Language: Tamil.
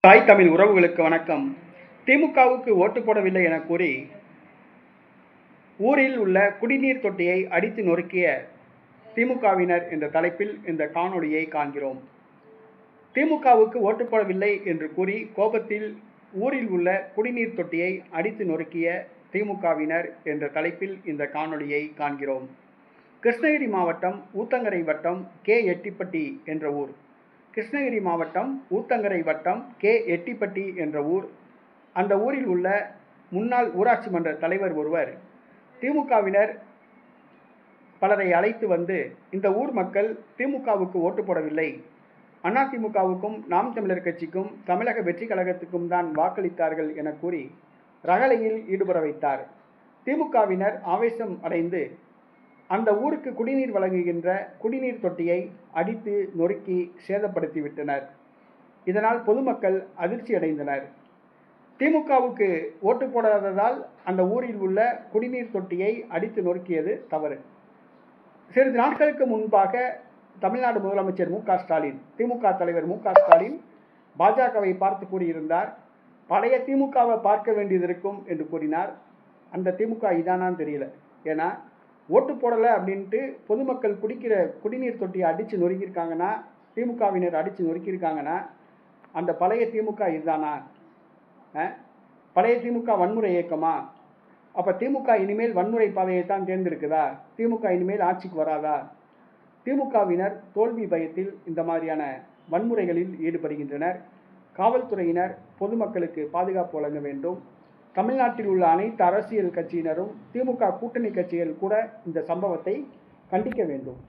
தாய் தமிழ் உறவுகளுக்கு வணக்கம். திமுகவுக்கு ஓட்டு போடவில்லை என கூறி ஊரில் உள்ள குடிநீர் தொட்டியை அடித்து நொறுக்கிய திமுகவினர் என்ற தலைப்பில் இந்த காணொளியை காண்கிறோம். திமுகவுக்கு ஓட்டு போடவில்லை என்று கூறி கோபத்தில் ஊரில் உள்ள குடிநீர் தொட்டியை அடித்து நொறுக்கிய திமுகவினர் என்ற தலைப்பில் இந்த காணொளியை காண்கிறோம். கிருஷ்ணகிரி மாவட்டம் ஊத்தங்கரை வட்டம் கே. எட்டிப்பட்டி என்ற ஊர். கிருஷ்ணகிரி மாவட்டம் ஊத்தங்கரை வட்டம் கே. எட்டிப்பட்டி என்ற ஊர். அந்த ஊரில் உள்ள முன்னாள் ஊராட்சி மன்ற தலைவர் ஒருவர் திமுகவினர் பலரை அழைத்து வந்து, இந்த ஊர் மக்கள் திமுகவுக்கு ஓட்டு போடவில்லை, அதிமுகவுக்கும் நாம் தமிழர் கட்சிக்கும் தமிழக வெற்றி கழகத்துக்கும் தான் வாக்களித்தார்கள் என கூறி ரகளையில் ஈடுபட வைத்தார். திமுகவினர் ஆவேசம் அடைந்து அந்த ஊருக்கு குடிநீர் வழங்குகின்ற குடிநீர் தொட்டியை அடித்து நொறுக்கி சேதப்படுத்திவிட்டனர். இதனால் பொதுமக்கள் அதிர்ச்சி அடைந்தனர். திமுகவுக்கு ஓட்டு போடாததால் அந்த ஊரில் உள்ள குடிநீர் தொட்டியை அடித்து நொறுக்கியது தவறு. சிறிது நாட்களுக்கு முன்பாக தமிழ்நாடு முதலமைச்சர் மு.க.ஸ்டாலின், திமுக தலைவர் மு.க.ஸ்டாலின் பாஜகவை பார்த்து கூறியிருந்தார், பழைய திமுகவை பார்க்க வேண்டியது இருக்கும் என்று கூறினார். அந்த திமுக இதானான்னு தெரியல. ஏன்னா ஓட்டு போடலை அப்படின்ட்டு பொதுமக்கள் குடிக்கிற குடிநீர் தொட்டியை அடித்து நொறுக்கியிருக்காங்கன்னா, திமுகவினர் அடித்து நொறுக்கியிருக்காங்கன்னா, அந்த பழைய திமுக இதுதானா? பழைய திமுக வன்முறை இயக்கமா? அப்போ திமுக இனிமேல் வன்முறை பாதையை தான் தேர்ந்தெடுக்குதா? திமுக இனிமேல் ஆட்சிக்கு வராதா? திமுகவினர் தோல்வி பயத்தில் இந்த மாதிரியான வன்முறைகளில் ஈடுபடுகின்றனர். காவல்துறையினர் பொதுமக்களுக்கு பாதுகாப்பு வழங்க வேண்டும். தமிழ்நாட்டில் உள்ள அனைத்து அரசியல் கட்சியினரும், திமுக கூட்டணி கட்சிகள் கூட இந்த சம்பவத்தை கண்டிக்க வேண்டும்.